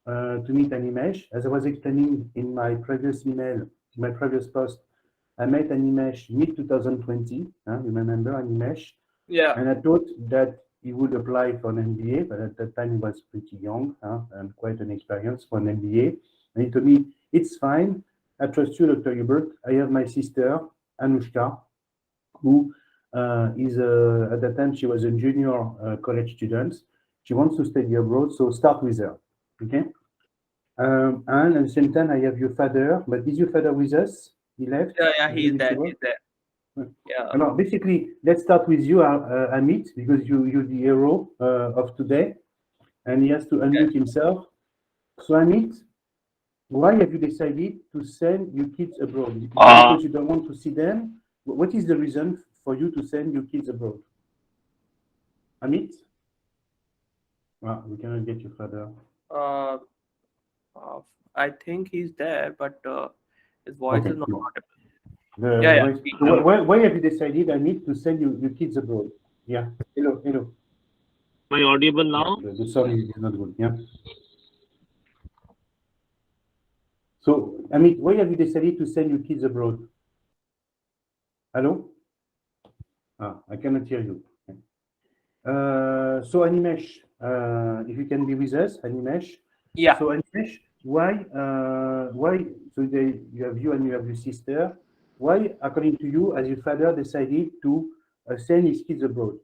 to meet Animesh. As I was explaining in my previous email, my previous post, I met Animesh mid 2020. You remember Animesh? Yeah. And I thought that he would apply for an MBA, but at that time he was pretty young and quite inexperienced for an MBA. And he told me, it's fine. I trust you, Dr. Hubert. I have my sister, Anushka, who is at that time she was a junior college student. She wants to study abroad, so start with her. Okay. And at the same time, I have your father, but is your father with us? He left. Yeah, yeah, Is he he's with there. you? He's there. Yeah. Now, basically, let's start with you, Amit, because you're the hero of today, and he has to Okay. unmute himself. So, Amit, why have you decided to send your kids abroad? Is it because you don't want to see them? What is the reason for you to send your kids abroad? Amit? We cannot get you further. Uh, uh, I think he's there, but his voice Okay, is not good. audible. The Yeah, yeah. voice. So why have you decided, Amit, to send your kids abroad? Yeah. Hello, hello. Am I audible Yeah, now? the sound is not good. Yeah. So, Amit, why have you decided to send your kids abroad? Hello? I cannot hear you. So, Animesh, if you can be with us, Animesh. Yeah. So, Animesh, why, so you have you and you have your sister. Why, according to you, as your father decided to send his kids abroad?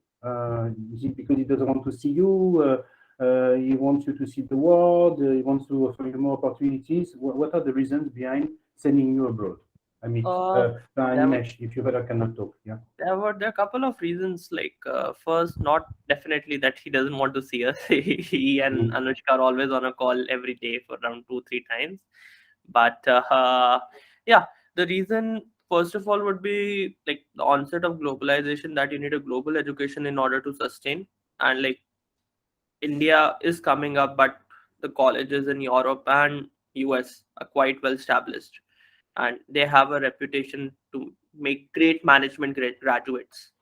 Is it because he doesn't want to see you? He wants you to see the world. He wants to offer you more opportunities. What are the reasons behind sending you abroad? I mean, Uh, there, Animesh, if your father cannot talk, yeah. there are a couple of reasons. Like, first, not definitely that he doesn't want to see us. He and Mhm. Anushka are always on a call every day for around 2-3 times. But yeah, the reason first of all would be like the onset of globalization, that you need a global education in order to sustain. And like India is coming up, but the colleges in Europe and US are quite well established, and they have a reputation to make great management grade graduates.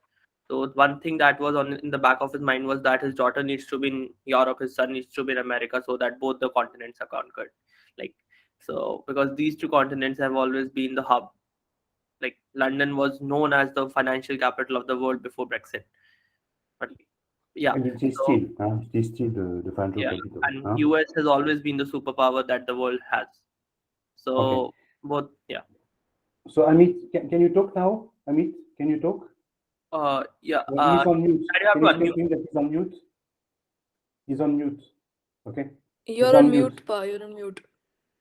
So one thing that was on in the back of his mind was that his daughter needs to be in Europe, his son needs to be in America, so that both the continents are conquered. Like, so because these two continents have always been the hub. Like London was known as the financial capital of the world before Brexit. But yeah, And so it is still the financial yeah, capital. and US has always been the superpower that the world has. Okay. So both, yeah. So Amit, can you talk now? Amit, can you talk? Yeah. He's on mute. I have Can to you explain unmute. to him that he's on mute? He's on mute. Okay. He's You're on on mute. mute, Pa. You're on mute.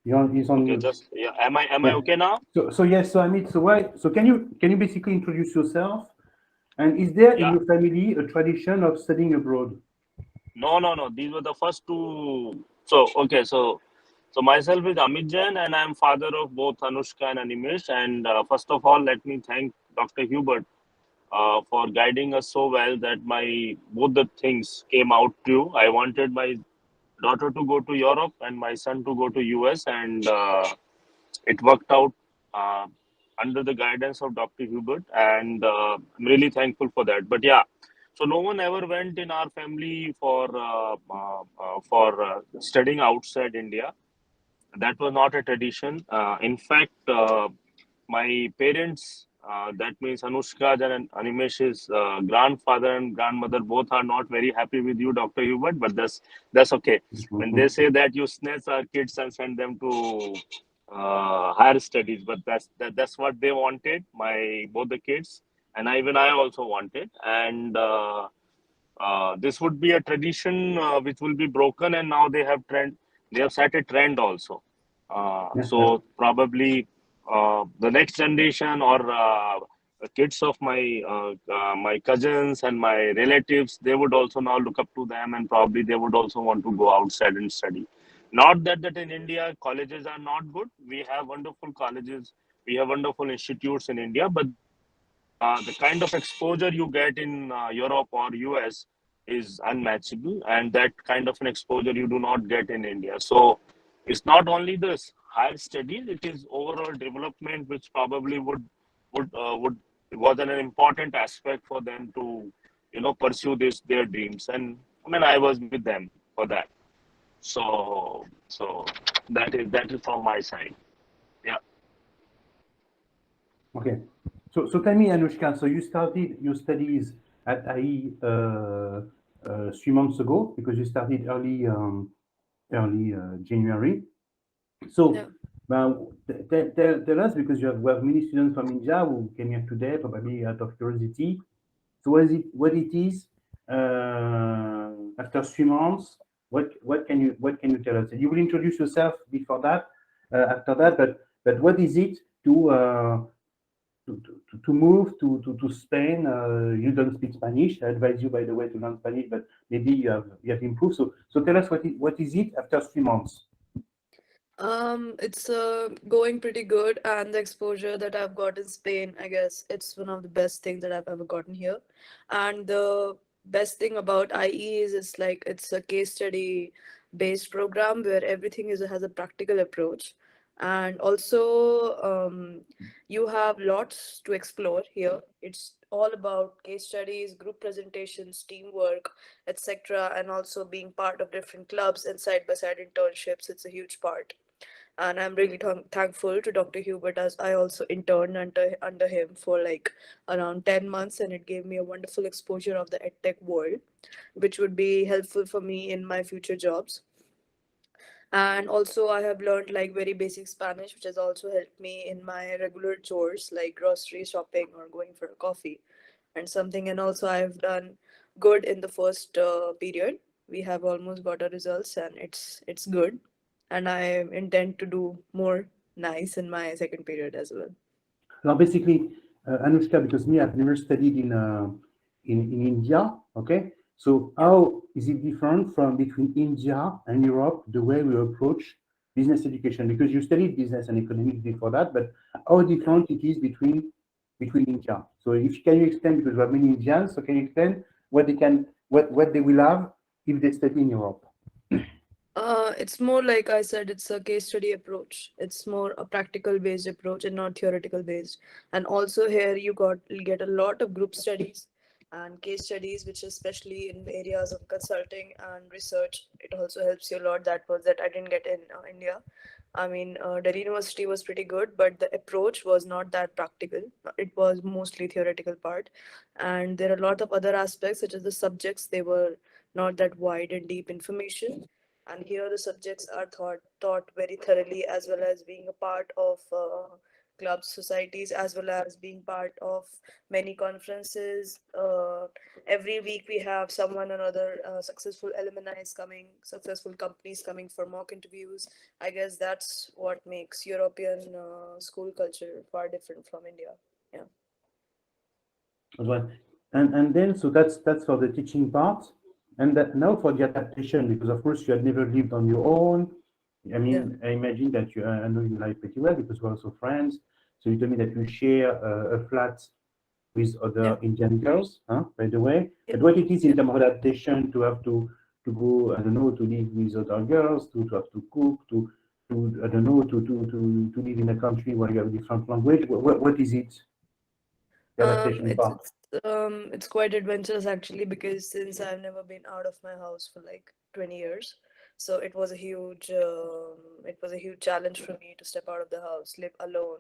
He's on Okay, mute. just yeah. Am I Yeah. okay now? So yes. So Amit. So why? So can you basically introduce yourself? And is there in Yeah. your family a tradition of studying abroad? No. These were the first two. So okay, so myself is Amit Jain, and I'm father of both Anushka and Animesh. And first of all, let me thank Dr. Hubert for guiding us so well that my both the things came out true. I wanted my daughter to go to Europe and my son to go to US, and it worked out uh, under the guidance of Dr. Hubert, and I'm really thankful for that. But yeah, so no one ever went in our family for studying outside India. That was not a tradition. In fact, my parents, that means Anushka and Animesh's grandfather and grandmother, both are not very happy with you, Dr. Hubert, but that's okay. When they say that you snatch our kids and send them to higher studies, but that's what they wanted, my both the kids, and even I also wanted, and this would be a tradition which will be broken, and now they have set a trend also. Yeah. Yeah. So probably the next generation or the kids of my cousins and my relatives, they would also now look up to them, and probably they would also want to go outside and study. Not that in India colleges are not good. We have wonderful colleges, we have wonderful institutes in India, but the kind of exposure you get in Europe or US is unmatchable, and that kind of an exposure you do not get in India. So it's not only this higher studies; it is overall development, which probably would was an important aspect for them to pursue this their dreams. And I mean, I was with them for that. So that is from my side. Yeah. Okay. So tell me, Anushka, so you started your studies at IE 3 months ago because you started early January. Yeah. So tell us, because we have many students from India who came here today, probably out of curiosity. So what it is after 3 months? What can you tell us? You will introduce yourself before that, after that, but what is it to move to Spain? You don't speak Spanish. I advise you, by the way, to learn Spanish, but maybe you have improved. So tell us what is it after 3 months? It's going pretty good, and the exposure that I've got in Spain, I guess it's one of the best things that I've ever gotten here. And the best thing about IE is it's like it's a case study based program where everything has a practical approach, and also you have lots to explore here. It's all about case studies, group presentations, teamwork, etc., and also being part of different clubs and side by side internships. It's a huge part, and I'm really thankful to Dr. Hubert, as I also interned under him for like around 10 months, and it gave me a wonderful exposure of the edtech world, which would be helpful for me in my future jobs. And also I have learned like very basic Spanish, which has also helped me in my regular chores like grocery shopping or going for a coffee and something. And also I've done good in the first period. We have almost got our results, and it's good, and I intend to do more nice in my second period as well. Now, basically, Anushka, because me, I've never studied in India. Okay, so Yeah. how is it different from between India and Europe, the way we approach business education? Because you studied business and economics before that, but how Yeah. different it is between India? So, if can you explain, because we have many Indians, so can you explain what they will have if they study in Europe? It's more like I said, it's a case study approach. It's more a practical based approach and not theoretical based. And also here you get a lot of group studies and case studies, which especially in the areas of consulting and research, it also helps you a lot. That I didn't get in India. I mean, Delhi University was pretty good, but the approach was not that practical. It was mostly theoretical part, and there are a lot of other aspects such as the subjects. They were not that wide and deep information, and here the subjects are taught very thoroughly, as well as being a part of clubs, societies, as well as being part of many conferences. Every week we have someone another successful alumni is coming, successful companies coming for mock interviews. I guess that's what makes European school culture far different from India. Yeah. As well. And then so that's for the teaching part. And that now for the adaptation, because of course you had never lived on your own. I Yeah. mean, I imagine that I know you like pretty well because we're also friends. So you told me that you share a flat with Yeah. other Indian girls, huh, by the way. Yeah. But what it is Yeah. in terms of adaptation to have to go, I don't know, to live with other girls, to have to cook, to I don't know, to live in a country where you have a different language. What is it? The Um, adaptation it's part. it's it's quite adventurous actually, because since I've never been out of my house for like 20 years, so it was a huge challenge for me to step out of the house, live alone,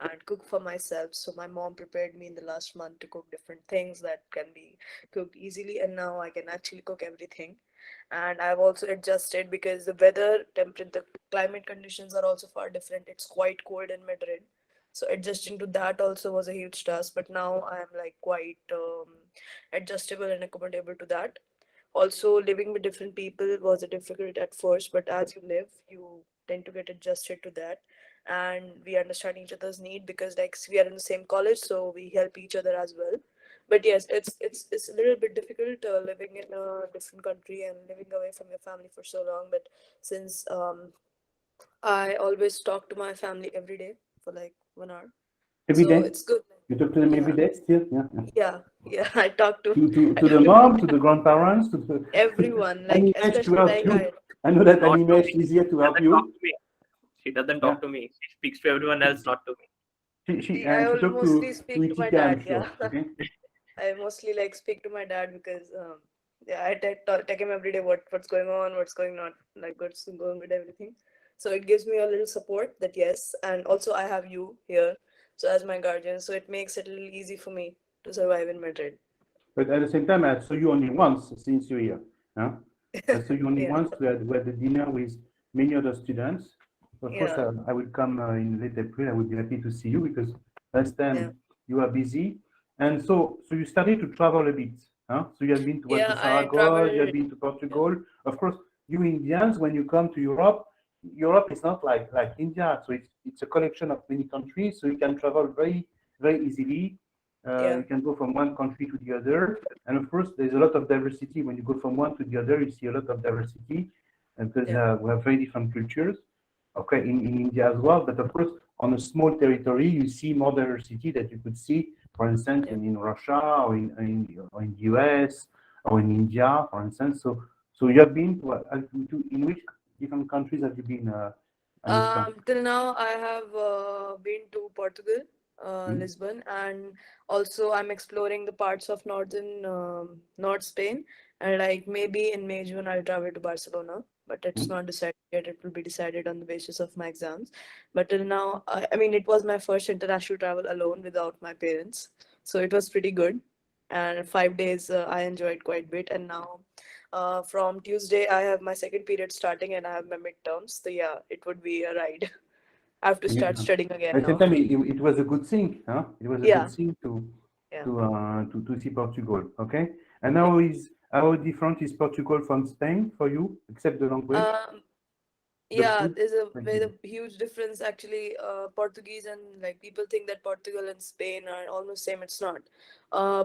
and cook for myself. So my mom prepared me in the last month to cook different things that can be cooked easily, and now I can actually cook everything. And I've also adjusted because the weather, temperature, the climate conditions are also far different. It's quite cold in Madrid, so adjusting to that also was a huge task, but now I am like quite adjustable and accommodable to that. Also, living with different people was a difficult at first, but as you live, you tend to get adjusted to that, and we understand each other's need because like we are in the same college, so we help each other as well. But yes, it's a little bit difficult living in a different country and living away from your family for so long. But since I always talk to my family every day for like 1 hour, Every so day? it's good. You talk to them every Yeah, day still? Yeah. Yeah. yeah. I talk to To the mom, to the grandparents, to the everyone, like Animesh to especially help like you. I. I know that Not to Animesh me. is here to She help doesn't talk you. to me. She doesn't Yeah. talk to me. She speaks to everyone else, not to me. She See, I and she will talked mostly to speak to my Itika, I'm dad. Yeah, sure. Okay. I mostly like speak to my dad because Yeah, I take him every day. What's going on? What's going on? Like what's going with everything. So it gives me a little support that yes, and also I have you here, so as my guardian, so it makes it a little easy for me to survive in Madrid. But at the same time, I saw you only once since you're here. Huh? I saw you only Yeah, once. We had the dinner with many other students. Of course, yeah, I will come in late April. I would be happy to see you because last yeah. time you are busy. And so you started to travel a bit. Huh? So you have been to, what, to Yeah, I Saragossa, you have traveled. been to Yeah, Portugal. Of course, you Indians, when you come to Europe, Europe is not like India. So it's a collection of many countries. So you can travel very easily. yeah, You can go from one country to the other. And of course, there's a lot of diversity. When you go from one to the other, you see a lot of diversity because yeah, we have very different cultures, okay, in India as well. But of course, on a small territory, you see more diversity that you could see, for instance, yeah. in Russia or in the US or in India, for instance. So you have been in which different countries have you been, Anushka? Till now, I have been to Portugal, Hmm? Lisbon, and also I'm exploring the parts of North Spain. And like maybe in May, June, I'll travel to Barcelona, but it's Hmm? not decided yet. It will be decided on the basis of my exams. But till now, I mean, it was my first international travel alone without my parents, so it was pretty good. And 5 days, I enjoyed quite a bit, and now from Tuesday, I have my second period starting and I have my midterms. So yeah, it would be a ride. I have to Yeah. start studying again At the same now. time, it was a good thing, huh? It was a good Yeah, thing yeah. to see Portugal, okay? And how different is Portugal from Spain for you, except the language, Um, the yeah, food? there's a huge difference actually. Portuguese and like people think that Portugal and Spain are almost same. It's not.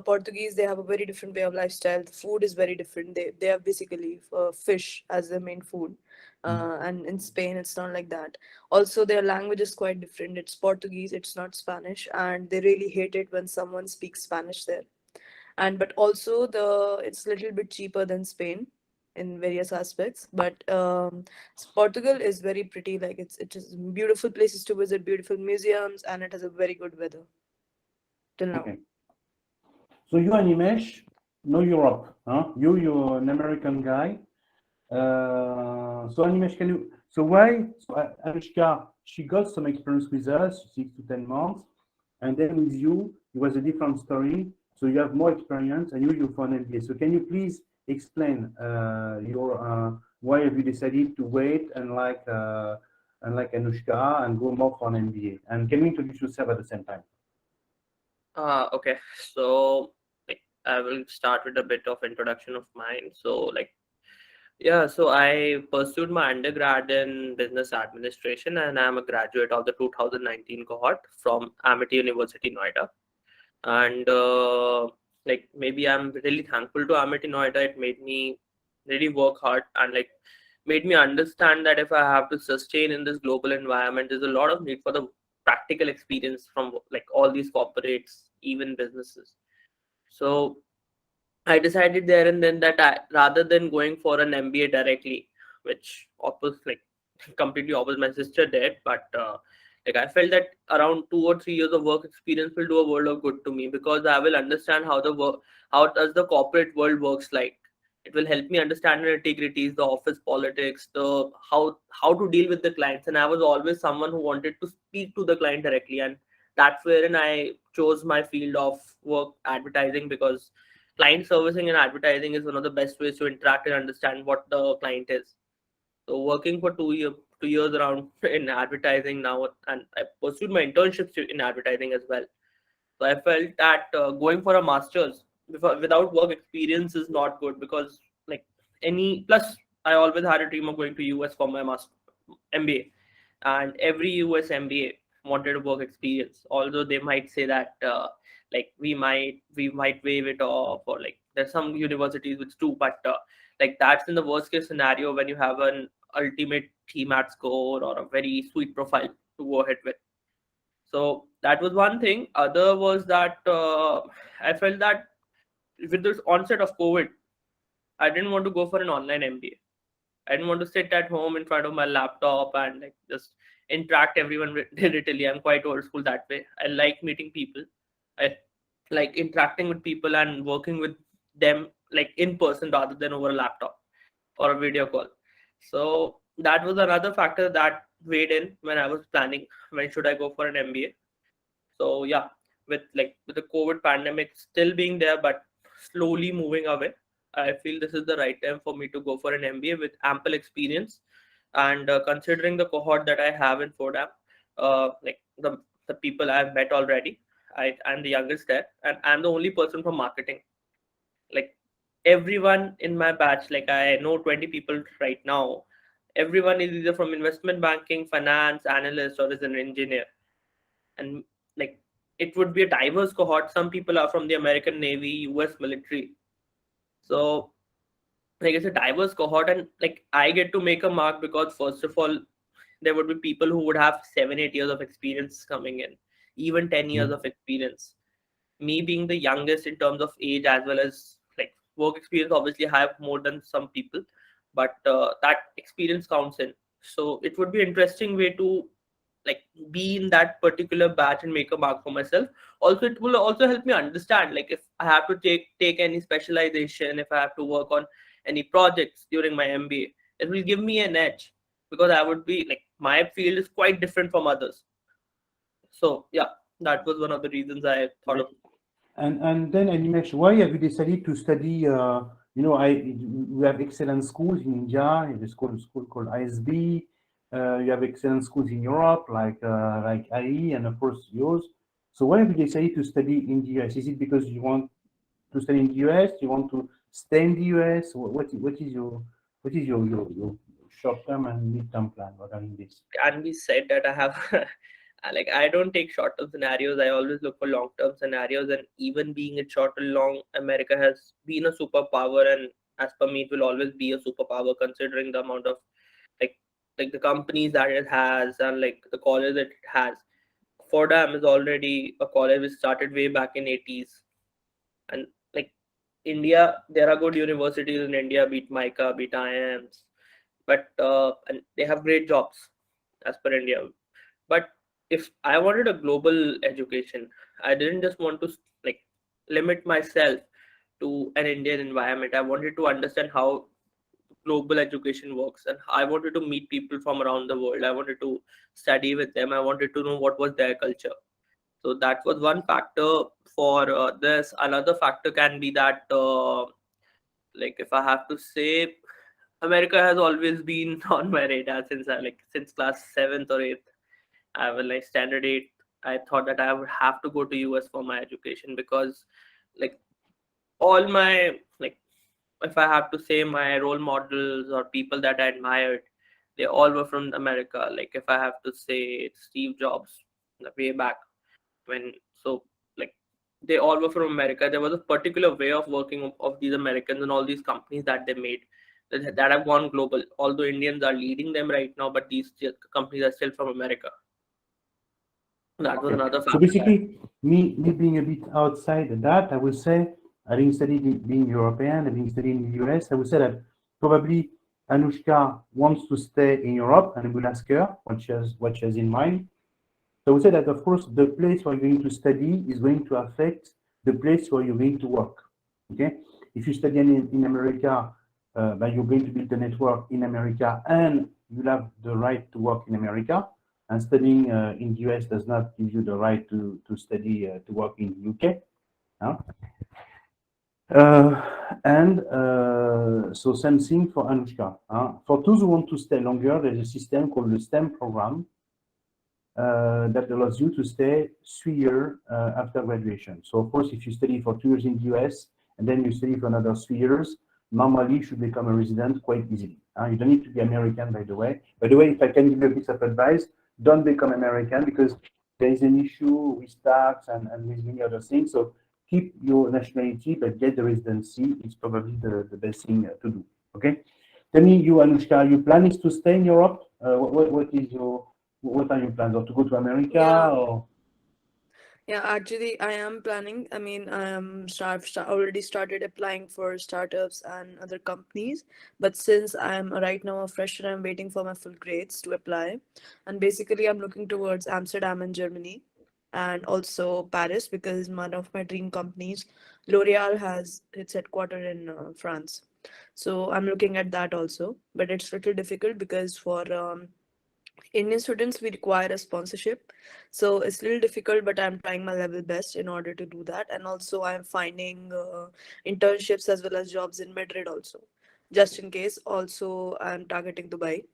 Portuguese, they have a very different way of lifestyle. The food is very different. They have basically fish as their main food. Mm. And in Spain, it's not like that. Also, their language is quite different. It's Portuguese, it's not Spanish, and they really hate it when someone speaks Spanish there. And but also it's a little bit cheaper than Spain in various aspects. But Portugal is very pretty. Like it is beautiful places to visit, beautiful museums, and it has a very good weather till now. Okay. So you, Animesh, know Europe, huh? You're an American guy. So Animesh, so why, so Anushka, she got some experience with us, 6 to 10 months, and then with you, it was a different story. So you have more experience, and you're for an MBA. So can you please explain why have you decided to wait and like Anushka and go more for an MBA? And can you introduce yourself at the same time? Okay. So like I will start with a bit of introduction of mine. So like yeah, so I pursued my undergrad in business administration and I'm a graduate of the 2019 cohort from Amity University, Noida. And like maybe I'm really thankful to Amity Noida. It made me really work hard and like made me understand that if I have to sustain in this global environment, there's a lot of need for the practical experience from like all these corporates, even businesses. So I decided there and then that rather than going for an MBA directly, which like completely opposite my sister did, but like I felt that around 2 or 3 years of work experience will do a world of good to me because I will understand how does the corporate world works like. It will help me understand the integrities, the office politics, the how to deal with the clients. And I was always someone who wanted to speak to the client directly, and that's wherein I chose my field of work, advertising, because client servicing and advertising is one of the best ways to interact and understand what the client is. So working for 2 years around in advertising now, and I pursued my internships in advertising as well. So I felt that going for a master's without work experience is not good because like any plus I always had a dream of going to US for my master MBA, and every US MBA wanted a work experience. Although they might say that like we might waive it off, or like there's some universities which do, but like that's in the worst case scenario when you have an ultimate TMAT score or a very sweet profile to go ahead with. So that was one thing. Other was that I felt that with the onset of COVID, I didn't want to go for an online MBA. I didn't want to sit at home in front of my laptop and like just interact everyone digitally. I'm quite old school that way. I like meeting people. I like interacting with people and working with them like in person rather than over a laptop or a video call. So that was another factor that weighed in when I was planning when should I go for an MBA. So yeah, with the COVID pandemic still being there but slowly moving away, I feel this is the right time for me to go for an MBA with ample experience. And considering the cohort that I have in Fordham, like the people I've met already, I'm the youngest there, and I'm the only person from marketing. Like everyone in my batch, like I know 20 people right now. Everyone is either from investment banking, finance, analyst, or is an engineer. And like it would be a diverse cohort. Some people are from the American Navy, US military. So like it's a diverse cohort, and like I get to make a mark because first of all, there would be people who would have 7 8 years of experience coming in, even 10 years Mm. of experience. Me being the youngest in terms of age as well as like work experience, obviously I have more than some people, but that experience counts in. So it would be interesting way to like be in that particular batch and make a mark for myself. Also it will also help me understand like if I have to take any specialization, if I have to work on any projects during my MBA, it will give me an edge because I would be like my field is quite different from others. So yeah, that was one of the reasons I thought of. And then Animesh, why have you decided to study? We have excellent schools in India. You have a school called ISB. You have excellent schools in Europe, like IE, and of course yours. So why have you decided to study in the US? Is it because you want to study in the US? You want to stay in the US? What is your short-term and mid-term plan regarding this? And we said that I have like I don't take short term scenarios. I always look for long term scenarios, and even being it short or long, America has been a superpower, and as per me, it will always be a superpower considering the amount of like like the companies that it has and like the college that it has. Fordham is already a college which started way back in 80s, and like India, there are good universities in India, beat MICA, beat IIMs, but and they have great jobs as per India. But if I wanted a global education, I didn't just want to like limit myself to an Indian environment. I wanted to understand how global education works, and I wanted to meet people from around the world. I wanted to study with them. I wanted to know what was their culture. So that was one factor for this. Another factor can be that like if I have to say, America has always been on my radar since since class seventh or eighth. I was like standard eight. I thought that I would have to go to US for my education because like all my like if I have to say my role models or people that I admired, they all were from America. Like if I have to say Steve Jobs, way back when, so like they all were from America. There was a particular way of working of these Americans and all these companies that they made that have gone global. Although Indians are leading them right now, but these companies are still from America. That was Okay. another So factor. basically, me being a bit outside of that, I would say, having studied being European, having studied in the US, I would say that probably Anushka wants to stay in Europe, and I will ask her what she has in mind. So I would say that, of course, the place where you're going to study is going to affect the place where you're going to work. Okay? If you study in America, but you're going to build a network in America and you'll have the right to work in America. And studying in the US does not give you the right to study to work in the UK. Huh? So same thing for Anushka. For those who want to stay longer, there's a system called the STEM program that allows you to stay 3 years after graduation. So of course, if you study for 2 years in the US and then you study for another 3 years, normally you should become a resident quite easily. You don't need to be American, by the way. By the way, if I can give you a piece of advice, don't become American because there is an issue with tax and with many other things. So keep your nationality, but get the residency. It's probably the best thing to do. Okay. Tell me, you, Anushka, your plan is to stay in Europe? What are your plans? Or to go to America? Yeah. Or Yeah, actually, I am planning. I mean, I am already started applying for startups and other companies. But since I'm right now a fresher, I'm waiting for my full grades to apply. And basically, I'm looking towards Amsterdam in Germany and also Paris because one of my dream companies L'Oreal has its headquarters in France. So I'm looking at that also, but it's little difficult because for Indian students we require a sponsorship, so it's a little difficult. But I'm trying my level best in order to do that, and also I'm finding internships as well as jobs in Madrid also, just in case. Also, I'm targeting Dubai,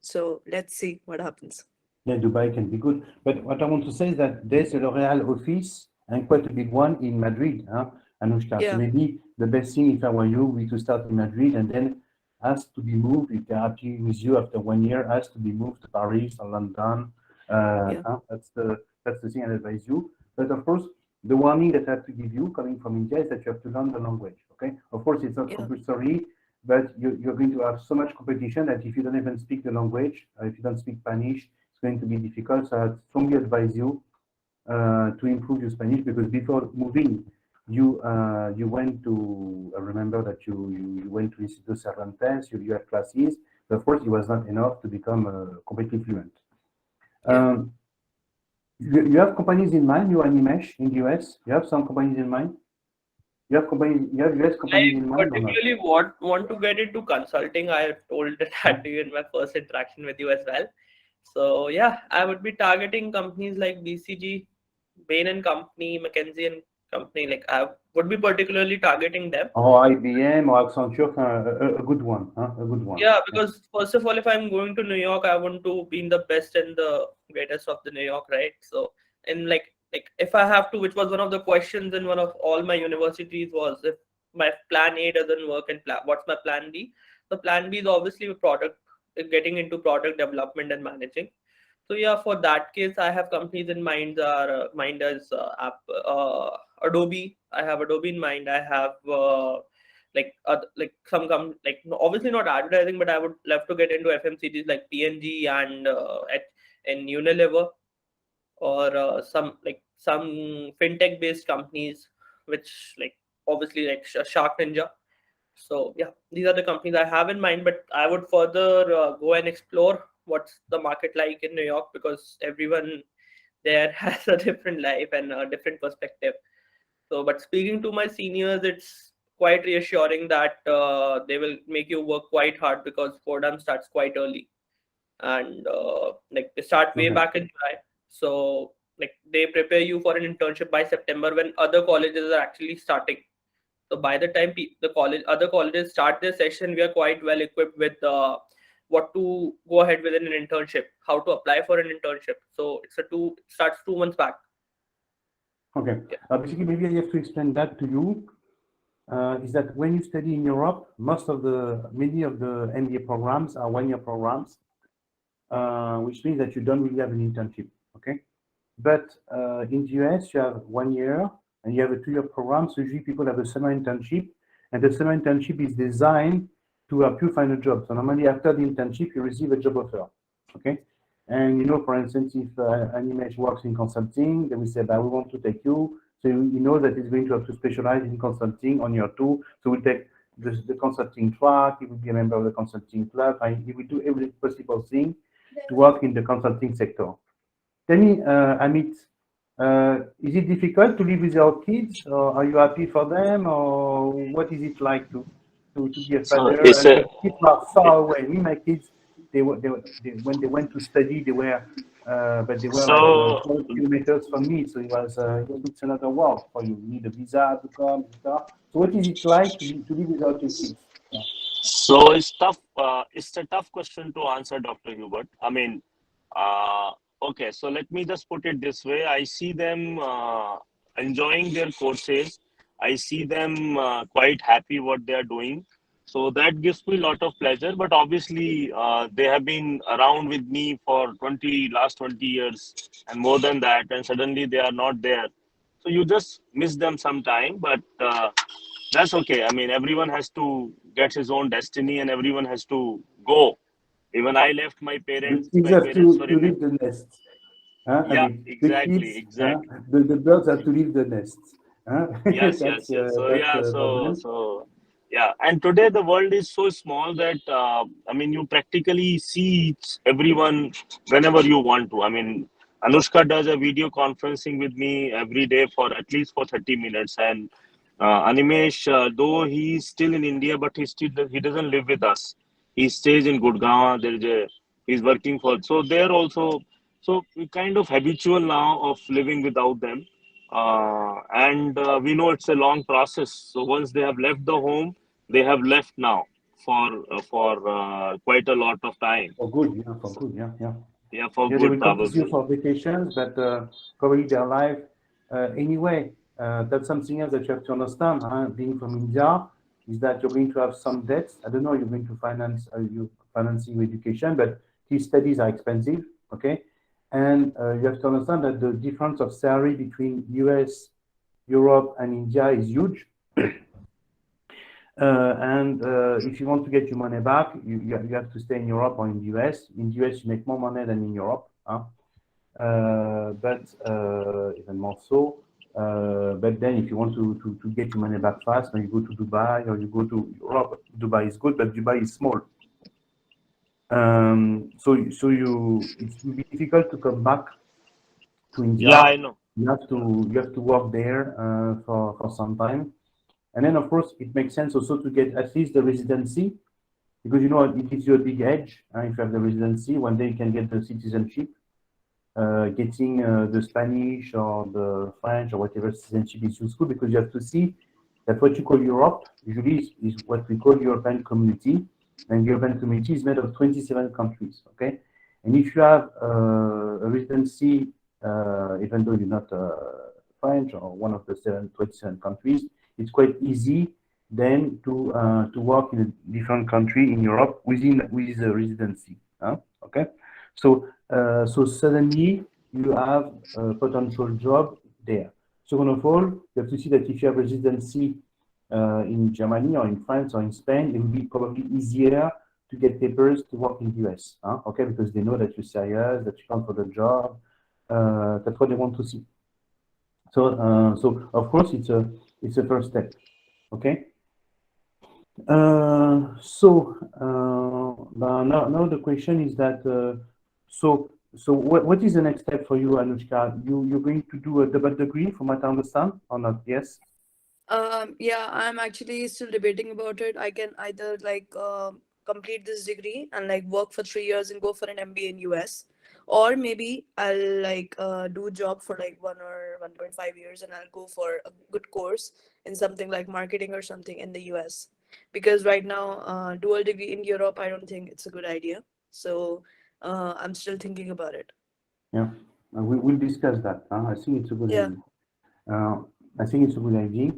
so let's see what happens. Yeah, Dubai can be good. But what I want to say is that there's a L'Oréal office and quite a big one in Madrid, Anushka. So Yeah, maybe the best thing, if I were you, we to start in Madrid and then ask to be moved, if they're happy with you after 1 year, ask to be moved to Paris or London. yeah, That's the thing I advise you. But of course, the warning that I have to give you coming from India is that you have to learn the language. Okay. Of course, it's not yeah, compulsory, but you're going to have so much competition that if you don't even speak the language, if you don't speak Spanish, it's going to be difficult. So I strongly advise you to improve your Spanish because before moving, you went to I remember that you went to Instituto Cervantes, you had classes, but of course it was not enough to become completely fluent. yeah. You have companies in mind, you Animesh in the US? You have some companies in mind? You have US I companies in mind or not? particularly want to get into consulting. I told that to you in my first interaction with you as well. So yeah, I would be targeting companies like BCG, Bain and Company, McKinsey and Company. Like I would be particularly targeting them. Or IBM or Accenture, a good one, huh? A good one. Yeah, because first of all, if I'm going to New York, I want to be in the best and the greatest of the New York, right? So, and like if I have to, which was one of the questions in one of all my universities was if my plan A doesn't work and what's my plan B? The plan B is obviously a product, getting into product development and managing. So yeah, for that case, I have companies in mind. Mind as Adobe. I have Adobe in mind. I have like some like obviously not advertising, but I would love to get into FMCGs like P&G and and Unilever or some fintech based companies, which like obviously like Shark Ninja. So yeah, these are the companies I have in mind, but I would further go and explore what's the market like in New York because everyone there has a different life and a different perspective. So, but speaking to my seniors, it's quite reassuring that they will make you work quite hard because Fordham starts quite early and like they start way Okay. back in July. So like they prepare you for an internship by September when other colleges are actually starting. So by the time other colleges start their session, we are quite well equipped with what to go ahead with in an internship, how to apply for an internship. So it starts 2 months back. Okay. Yeah. Basically, maybe I have to explain that to you. Is that when you study in Europe, many of the MBA programs are 1 year programs, which means that you don't really have an internship. Okay. But in the US, you have 1 year and you have a 2 year program. So usually people have a summer internship, and the summer internship is designed to help you find a job. So normally after the internship, you receive a job offer. Okay. And for instance, if Animesh works in consulting, then we say, we want to take you. So you know that he's going to have to specialize in consulting on year 2. So we take the consulting track, he will be a member of the consulting club, and he will do every possible thing to work in the consulting sector. Tell me, Amit, is it difficult to live with your kids, or are you happy for them, or what is it like to be a So father? it's And a the kids are far away. Me, my kids, when they went to study, but they were like so 12 kilometers from me, so it's another world for you. You need a visa to come, etc. So what is it like to live without your kids? Yeah. so it's tough. It's a tough question to answer, Dr. Hubert. I mean, okay. So let me just put it this way. I see them enjoying their courses. I see them quite happy what they are doing. So that gives me a lot of pleasure. But obviously, they have been around with me for last 20 years and more than that, and suddenly they are not there. So you just miss them sometime, but that's okay. I mean, everyone has to get his own destiny, and everyone has to go. Even I left my The parents. kids My have parents were to in it. leave the nest. I Yeah, mean, the exactly, kids, exactly. the birds have to leave the nest. Yes, That's yes, yes. So yeah, normal. so yeah. And today the world is so small that I mean, you practically see everyone whenever you want to. I mean, Anushka does a video conferencing with me every day for at least for 30 minutes, and Animesh, though he's still in India, but he doesn't live with us. He stays in Gurgaon. He's working for, so they're also, so we kind of habitual now of living without them. And we know it's a long process. So once they have left the home, they have left now for quite a lot of time. For good, yeah, for good, yeah, yeah. Yeah, for Yeah, they good will come to see you probably. for vacations, but probably their life anyway. That's something else that you have to understand. Being from India, is that you're going to have some debts. I don't know, you're going to finance you financing your education, but these studies are expensive. Okay, and you have to understand that the difference of salary between US, Europe, and India is huge. And if you want to get your money back, you have to stay in Europe or in the US. In the US, you make more money than in Europe, but even more so. But then, if you want to get your money back fast, then you go to Dubai or you go to Europe. Dubai is good, but Dubai is small. So it will be difficult to come back to India. Yeah, I know. You have to work there for some time. And then, of course, it makes sense also to get at least the residency, because it gives you a big edge. If you have the residency, one day you can get the citizenship. Getting the Spanish or the French or whatever citizenship is useful, because you have to see that what you call Europe usually is what we call European Community, and the European Community is made of 27 countries. Okay, and if you have a residency, even though you're not French or one of the 27 countries, it's quite easy then to work in a different country in Europe with a residency. Okay, so suddenly you have a potential job there. Second of all, you have to see that if you have residency in Germany or in France or in Spain, it will be probably easier to get papers to work in the US. Okay, because they know that you're serious, that you come for the job. That's what they want to see. So of course it's a first step. Okay. Now the question is that so what is the next step for you, Anushka? You're going to do a double degree, from what I understand, or not? Yes. Yeah, I'm actually still debating about it. I can either complete this degree and work for 3 years and go for an MBA in US, or maybe I'll do a job for 1 or 1.5 years and I'll go for a good course in something like marketing or something in the US. Because right now, dual degree in Europe, I don't think it's a good idea. So I'm still thinking about it. Yeah, we'll discuss that. I think it's a good idea. I think it's a good idea.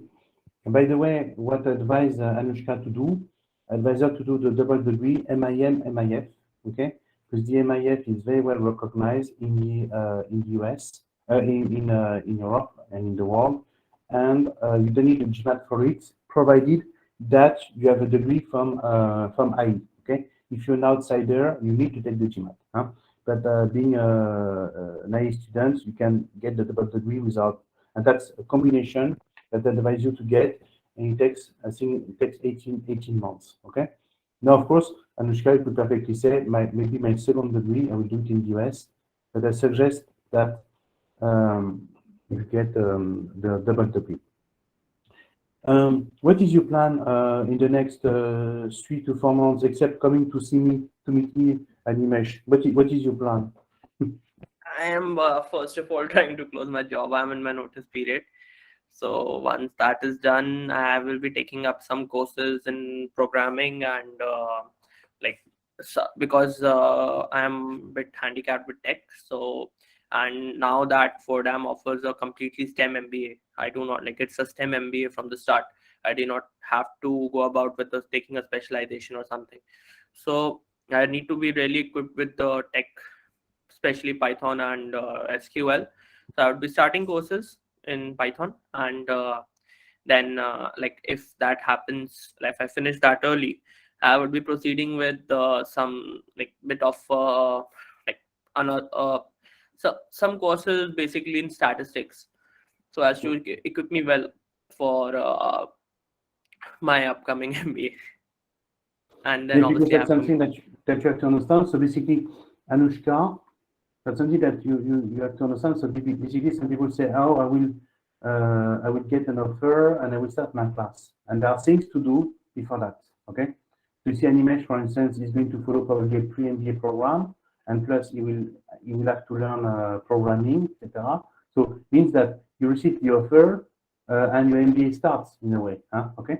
And by the way, what I advise Anushka to do, I advise her to do the double degree MIM MIF, okay? Because the MIF is very well recognized in the US, in Europe and in the world, and you don't need a GMAT for it, provided that you have a degree from IE. Okay, if you're an outsider, you need to take the GMAT. But being a naive student, you can get the double degree without, and that's a combination that I advise you to get, and I think it takes 18 months. Okay. Now, of course, Anushka could perfectly say, maybe my second degree, I will do it in the US, but I suggest that you get the double degree. What is your plan in the next 3 to 4 months, except coming to meet me, Animesh? What is your plan? I am first of all trying to close my job. I'm in my notice period. So once that is done, I will be taking up some courses in programming and because I am a bit handicapped with tech. So, and now that Fordham offers a completely STEM MBA, I do not it's a STEM MBA from the start. I do not have to go about with taking a specialization or something. So I need to be really equipped with the tech, especially Python and SQL. So I would be starting courses in Python, and then if that happens, if I finish that early, I would be proceeding with some bit of some courses basically in statistics, so as to equip me well for my upcoming MBA. And then because obviously that's something that you have to understand. So basically, Anushka, that's something that you have to understand. So basically, some people say, "Oh, I will get an offer and I will start my class. And there are things to do before that. Okay. So you see, Animesh, for instance, is going to follow probably a pre-MBA program, and plus he will have to learn programming, etc. So it means that you receive the offer and your MBA starts in a way. Huh? Okay.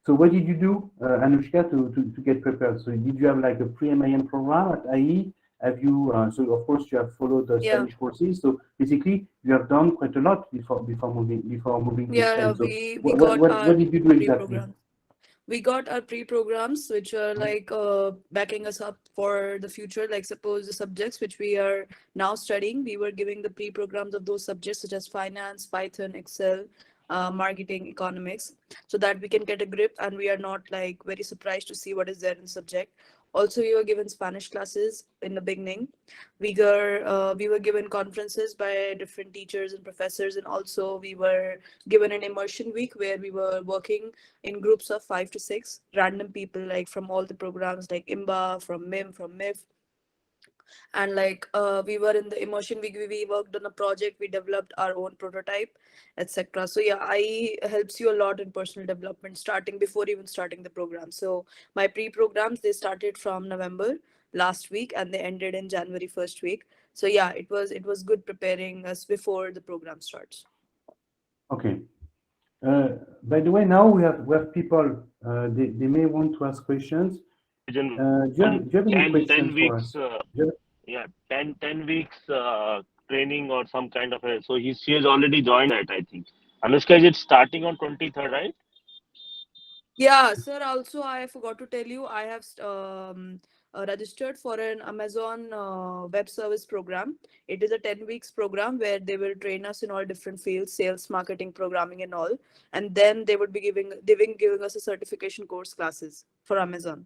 So what did you do, Anushka, to get prepared? So did you have like a pre-MIM program at IE? Have you, so of course you have followed the Yeah. Spanish courses. So basically you have done quite a lot before moving to Yeah, Spain. So we what, got our what did you do exactly? pre-programs. We got our pre-programs, which are like backing us up for the future. Like suppose the subjects which we are now studying, we were giving the pre-programs of those subjects such as finance, Python, Excel, marketing, economics, so that we can get a grip and we are not like very surprised to see what is there in the subject. Also, we were given Spanish classes in the beginning. We were given conferences by different teachers and professors, and also we were given an immersion week where we were working in groups of 5 to 6 random people, like from all the programs like IMBA, from MIM, from MIF. And like we were in the immersion week, we worked on a project, we developed our own prototype, etc. So yeah, I helps you a lot in personal development starting before even starting the program. So my pre-programs, they started from November last week and they ended in January first week. So yeah, it was good preparing us before the program starts. Okay. By the way, now we have people. They may want to ask questions. Do you have any 10 questions for weeks, us? Do yeah, 10 weeks training or some kind of a. So she has already joined that, I think. Anushka, is it starting on 23rd, right? Yeah, sir. Also, I forgot to tell you, I have registered for an Amazon web service program. It is a 10 weeks program where they will train us in all different fields, sales, marketing, programming, and all. And then they would be giving us a certification course classes for Amazon.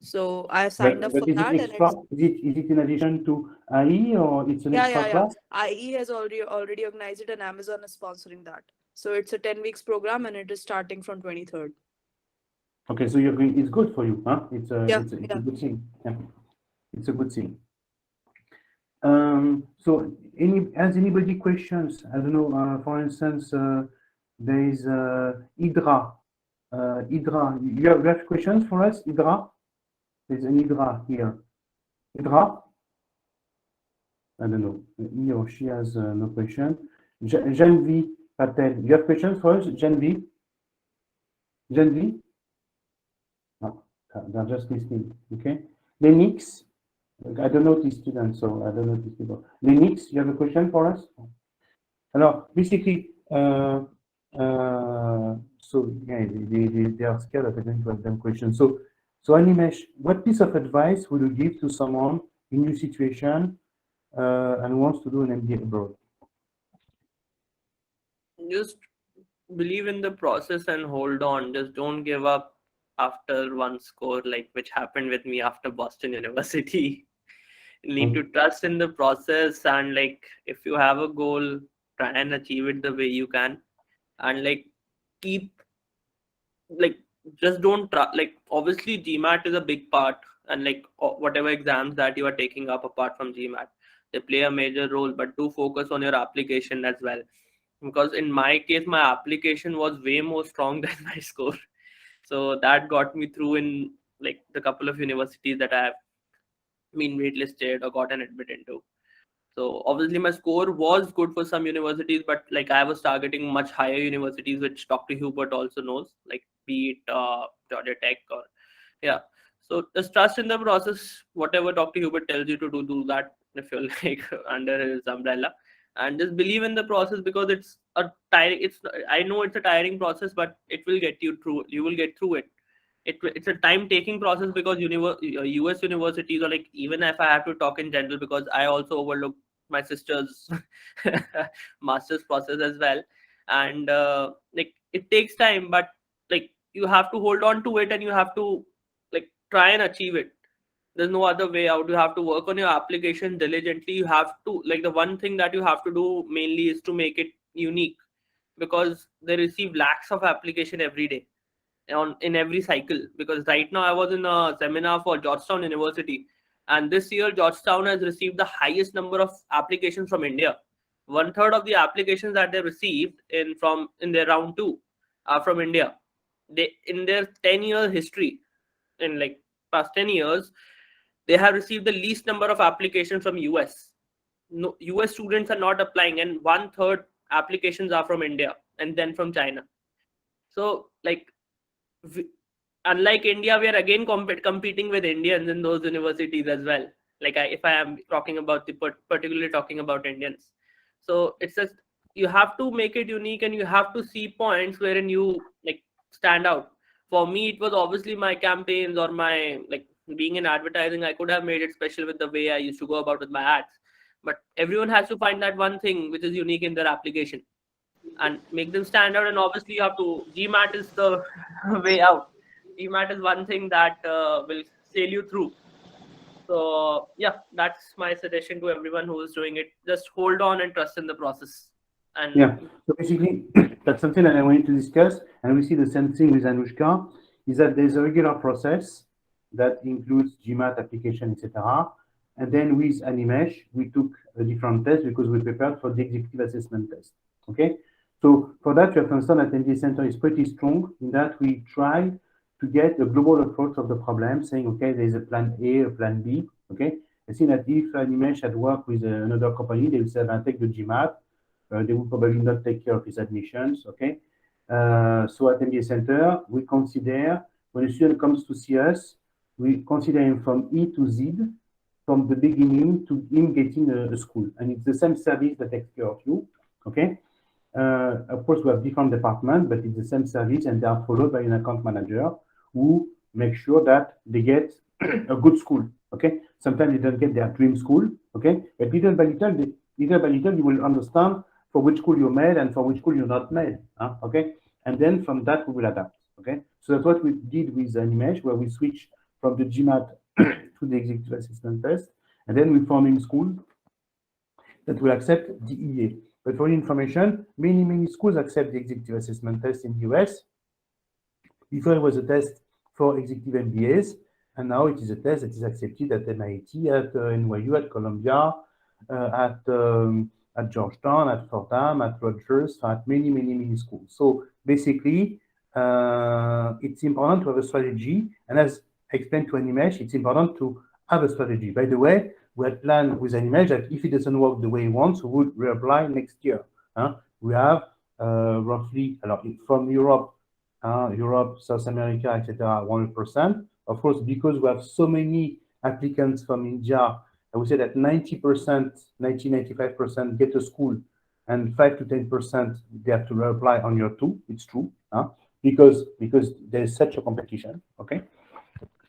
So I have signed up for but is it that, and extra? it's Is it in addition to IE or it's an yeah, extra yeah, yeah. class? IE has already organized it, and Amazon is sponsoring that. So it's a 10 weeks program, and it is starting from 23rd. Okay, so you're going. It's good for you, huh? Yeah, It's a yeah. good thing. Yeah, it's a good thing. So has anybody questions? I don't know. For instance, there is Hydra. Hydra, you have questions for us, Hydra? There's an Hydra here. Hydra? I don't know. He or she has no question. Janvi Patel, you have questions for us, Janvi? Janvi? No, they're just listening. Okay. Lenix, I don't know these students, so I don't know these people. Lenix, you have a question for us? Alors, basically, so yeah, they are scared that I'm going to ask them questions. So Animesh, what piece of advice would you give to someone in your situation and wants to do an MBA abroad? Just believe in the process and hold on. Just don't give up after one score, like which happened with me after Boston University. You need to trust in the process, and like if you have a goal, try and achieve it the way you can, and like keep like just don't try. Like obviously GMAT is a big part, and like whatever exams that you are taking up apart from GMAT, they play a major role, but do focus on your application as well, because in my case my application was way more strong than my score. So that got me through in like the couple of universities that I have been waitlisted or gotten admitted into. So obviously my score was good for some universities, but like I was targeting much higher universities, which Dr. Hubert also knows, like be it Georgia Tech or yeah. So just trust in the process. Whatever Dr. Hubert tells you to do, do that if you're like under his umbrella, and just believe in the process, because it's a tiring. It's I know it's a tiring process, but it will get you through. You will get through it. It's a time taking process, because US universities, or like even if I have to talk in general, because I also overlooked my sister's master's process as well, and like it takes time, but like you have to hold on to it, and you have to like try and achieve it. There's no other way out. You have to work on your application diligently. You have to, like, the one thing that you have to do mainly is to make it unique, because they receive lakhs of application every day on in every cycle. Because right now I was in a seminar for Georgetown University, and this year Georgetown has received the highest number of applications from India. 1/3 of the applications that they received in their round 2 are from India. They, in their 10-year history, in like past 10 years, they have received the least number of applications from US. No, US students are not applying, and 1/3 applications are from India and then from China. So like, unlike India, we are again competing with Indians in those universities as well. Like if I am talking about particularly talking about Indians, so it's just, you have to make it unique and you have to see points wherein you like stand out. For me, it was obviously my campaigns or my like being in advertising. I could have made it special with the way I used to go about with my ads, but everyone has to find that one thing which is unique in their application and make them stand out. And obviously, you have to, GMAT is the way out. GMAT is one thing that will sail you through. So yeah, that's my suggestion to everyone who is doing it. Just hold on and trust in the process. And Yeah. So basically, that's something that I wanted to discuss, and we see the same thing with Anushka, is that there's a regular process that includes GMAT application, etc. And then with Animesh, we took a different test because we prepared for the executive assessment test. Okay. So for that, you have to understand that MBA Center is pretty strong in that we try to get a global approach of the problem, saying, okay, there's a plan A, a plan B. Okay. I think that if Animesh had worked with another company, they would say, I take the GMAT. They will probably not take care of his admissions. Okay. So at MBA Center, we consider when a student comes to see us, we consider him from E to Z, from the beginning to him getting a school, and it's the same service that takes care of you. Okay. Of course, we have different departments, but it's the same service, and they are followed by an account manager who makes sure that they get a good school. Okay. Sometimes they don't get their dream school. Okay. But little by little, you will understand for which school you're made and for which school you're not made. Okay. And then from that, we will adapt. Okay. So that's what we did with Animesh, where we switched from the GMAT to the executive assistant test. And then we found in school that will accept DEA. But for your information, many schools accept the executive assessment test in the US. Before it was a test for executive MBAs, and now it is a test that is accepted at MIT, at NYU, at Columbia, at Georgetown, at Fordham, at Rutgers, at many schools. So basically, it's important to have a strategy. And as explained to Animesh, it's important to have a strategy. By the way, we had planned with Animesh that if it doesn't work the way he wants, we would reapply next year. We have roughly from Europe, South America, etc., 100%. Of course, because we have so many applicants from India, I would say that 90%, 95% get a school, and 5 to 10% they have to reapply on year 2. It's true, because there's such a competition. Okay.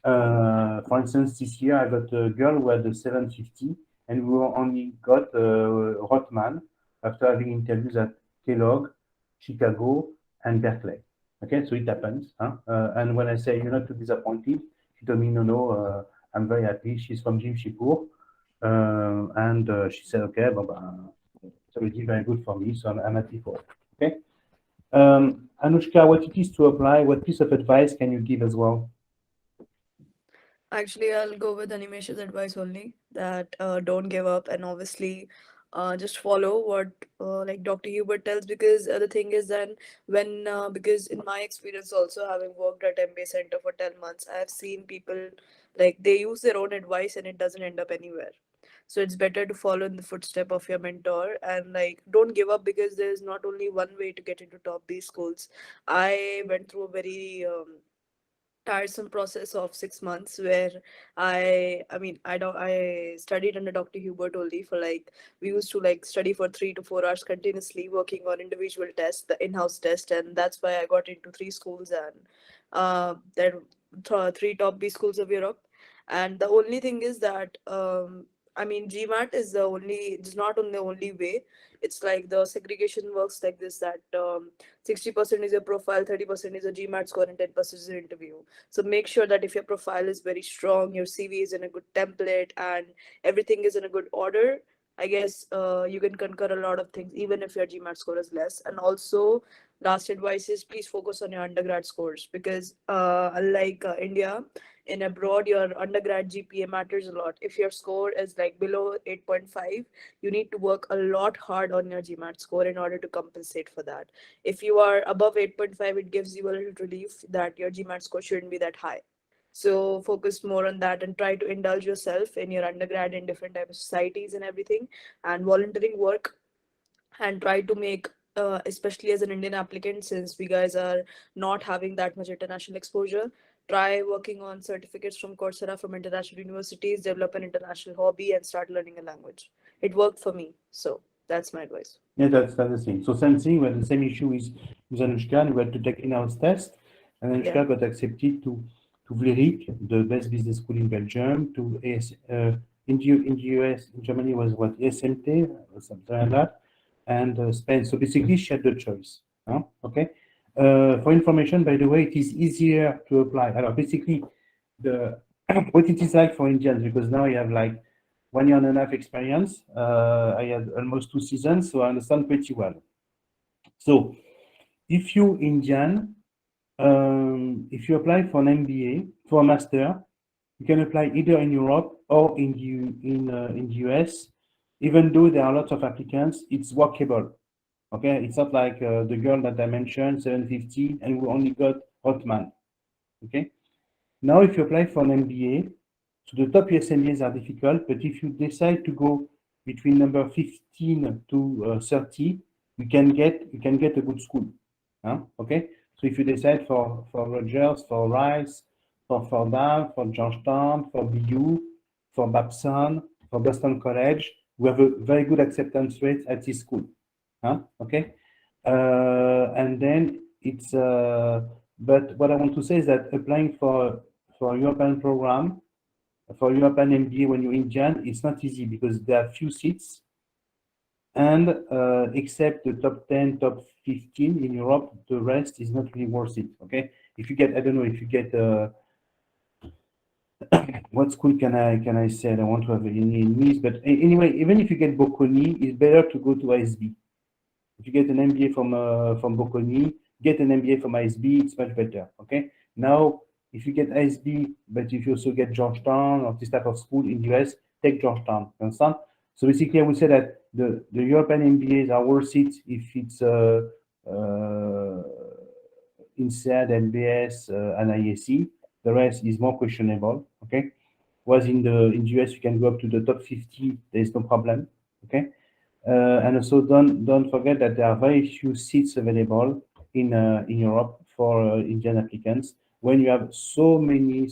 For instance, this year I got a girl who had a 750, and we only got Rothman after having interviews at Kellogg, Chicago, and Berkeley. Okay, so it happens. And when I say you're not too disappointed, she told me, no, I'm very happy. She's from Jim Shipur. And she said, okay, it's already very good for me, so I'm happy for it. Okay. Anushka, what it is to apply, what piece of advice can you give as well? Actually, I'll go with Animesh's advice only, that don't give up, and obviously just follow what like Dr. Hubert tells, because the thing is then when because in my experience also, having worked at MBA Center for 10 months, I have seen people like they use their own advice and it doesn't end up anywhere. So it's better to follow in the footstep of your mentor, and like don't give up, because there's not only one way to get into top B schools. I went through a very tiresome process of 6 months where I studied under Dr. Hubert only for like, we used to like study for 3 to 4 hours continuously working on individual tests, the in-house test, and that's why I got into 3 schools, and there 3 top B schools of Europe. And the only thing is that GMAT is the only, it's not on the only way. It's like the segregation works like this, that 60% is your profile, 30% is a GMAT score, and 10% is your interview. So make sure that if your profile is very strong, your CV is in a good template, and everything is in a good order, I guess you can conquer a lot of things even if your GMAT score is less. And also, last advice is please focus on your undergrad scores, because unlike India, in abroad your undergrad GPA matters a lot. If your score is like below 8.5, you need to work a lot hard on your GMAT score in order to compensate for that. If you are above 8.5, it gives you a little relief that your GMAT score shouldn't be that high. So focus more on that and try to indulge yourself in your undergrad in different types of societies and everything, and volunteering work, and try to make especially as an Indian applicant, since we guys are not having that much international exposure, try working on certificates from Coursera from international universities, develop an international hobby, and start learning a language. It worked for me, so that's my advice. Yeah, that's the thing. So same thing, we had the same issue with Anushka, and we had to take in-house test, and Anushka Yeah. got accepted to Vlerick, the best business school in Belgium, to in the US, in Germany was what, SMT or something like that, and Spain. So basically, she had the choice. Huh? Okay. For information, by the way, it is easier to apply. Basically, the what it is like for Indians, because now you have like 1 year and a half experience. I had almost 2 seasons, so I understand pretty well. So if you Indian, if you apply for an MBA, for a master, you can apply either in Europe or in the US. Even though there are lots of applicants, it's workable. Okay, it's not like the girl that I mentioned, 750, and we only got Hotman. Okay, now if you apply for an MBA, so the top US MBAs are difficult, but if you decide to go between number 15 to 30, you can get a good school. Huh? Okay, so if you decide for Rogers, for Rice, for Fordham, for Georgetown, for BU, for Babson, for Boston College, we have a very good acceptance rate at this school. Huh? Okay, and then it's but what I want to say is that applying for European program, for European MBA when you're Indian, it's not easy because there are few seats, and except the top 10, top 15 in Europe, the rest is not really worth it. Okay, if you get, I don't know, if you get what school can I say? I don't want to have any enemies, but anyway, even if you get Bocconi, it's better to go to ISB. If you get an MBA from Bocconi, get an MBA from ISB, it's much better. Okay. Now, if you get ISB, but if you also get Georgetown or this type of school in the US, take Georgetown. You understand? So basically, I would say that the European MBAs are worth it if it's INSEAD, MBS, and IAC. The rest is more questionable. Okay. Whereas in the US, you can go up to the top 50. There is no problem. Okay. And also don't forget that there are very few seats available in Europe for Indian applicants when you have so many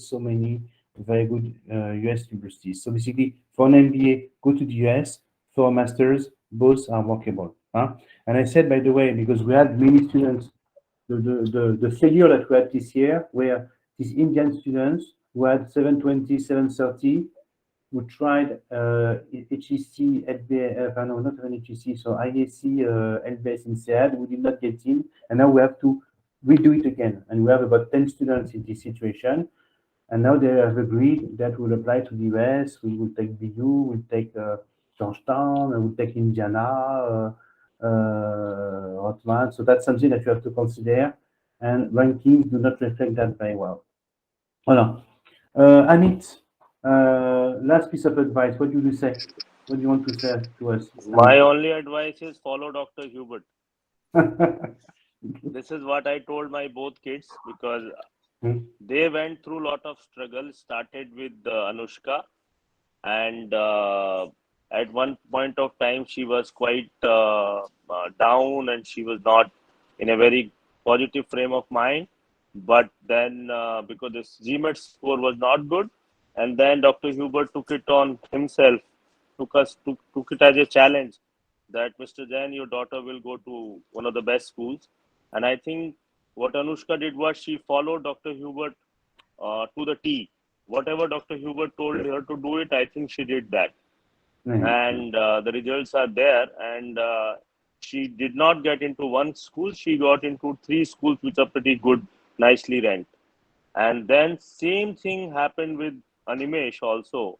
very good US universities. So basically, for an MBA, go to the US. For a master's, both are workable. Huh? And I said, by the way, because we had many students, the failure that we had this year were these Indian students who had 720, 730, who tried HEC, LBS, no, not even HEC, so IAC, LBS in SEAD, we did not get in, and now we have to redo it again. And we have about 10 students in this situation, and now they have agreed that we'll apply to the US, we will take BU, we'll take Georgetown, and we'll take Indiana, Hotman. So that's something that you have to consider, and rankings do not reflect that very well. Voilà. Amit, last piece of advice. What do you say? What do you want to say to us? My only advice is follow Dr. Hubert. This is what I told my both kids, because they went through a lot of struggle. Started with Anushka, and at one point of time she was quite down, and she was not in a very positive frame of mind. But then because this GMAT score was not good, and then Dr. Hubert took it on himself, took it as a challenge that Mr. Jain, your daughter will go to one of the best schools. And I think what Anushka did was she followed Dr. Hubert to the T. Whatever Dr. Hubert told her to do it, I think she did that. And the results are there. And she did not get into one school. She got into 3 schools which are pretty good, nicely ranked. And then same thing happened with Animesh also.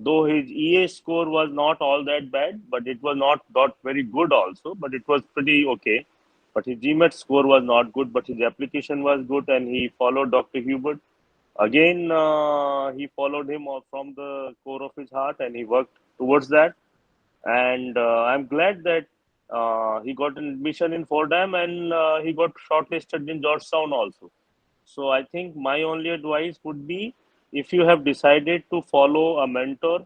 though his EA score was not all that bad, but it was not very good also, but it was pretty okay. But his GMAT score was not good, but his application was good, and he followed Dr. Hubert. Again, he followed him from the core of his heart, and he worked towards that. And I'm glad that he got an admission in Fordham, and he got shortlisted in Georgetown also. So I think my only advice would be, if you have decided to follow a mentor,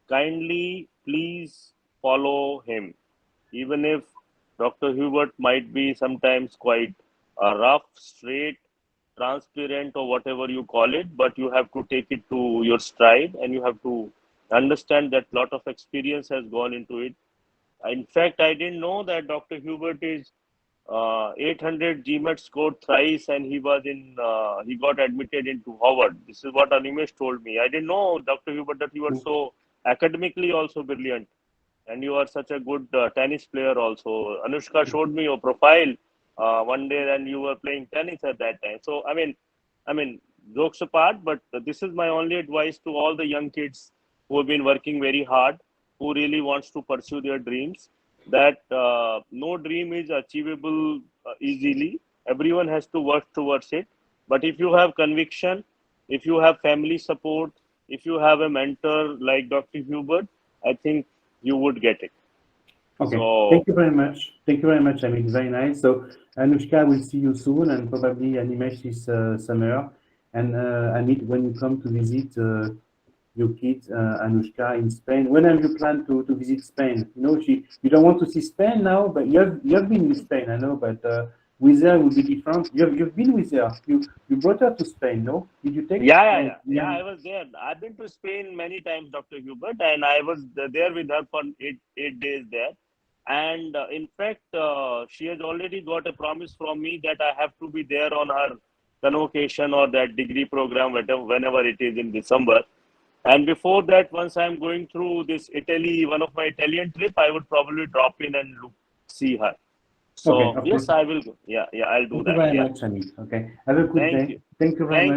kindly please follow him. Even if Dr. Hubert might be sometimes quite rough, straight, transparent, or whatever you call it, but you have to take it to your stride, and you have to understand that lot of experience has gone into it. In fact, I didn't know that Dr. Hubert is 800 GMAT scored thrice, and he got admitted into Howard. This is what Animesh told me. I didn't know, Dr. Hubert, that you were so academically also brilliant, and you are such a good tennis player also. Anushka showed me your profile one day, and you were playing tennis at that time. So I mean, jokes apart, but this is my only advice to all the young kids who have been working very hard, who really wants to pursue their dreams, that no dream is achievable easily. Everyone has to work towards it. But if you have conviction, if you have family support, if you have a mentor like Dr. Hubert, I think you would get it. Okay, So, thank you very much. Thank you very much, Amit. Very nice. So, Anushka, we'll see you soon, and probably Animesh this summer. And Amit, when you come to visit your kids, Anushka, in Spain, when have you planned to visit Spain? You know, you don't want to see Spain now, but you have been in Spain, I know, but with her will be different. You've been with her. You brought her to Spain, no? Did you take? yeah, I was there. I've been to Spain many times, Dr. Hubert, and I was there with her for eight days there. And in fact, she has already got a promise from me that I have to be there on her convocation or that degree program, whenever it is in December. And before that, once I'm going through this Italy, one of my Italian trip, I would probably drop in and see her. So Okay, yes, I will. Yeah, I'll do thank you that. very Yeah. much, Amit. Okay, have a good Thank day. you. Thank you very Thank much.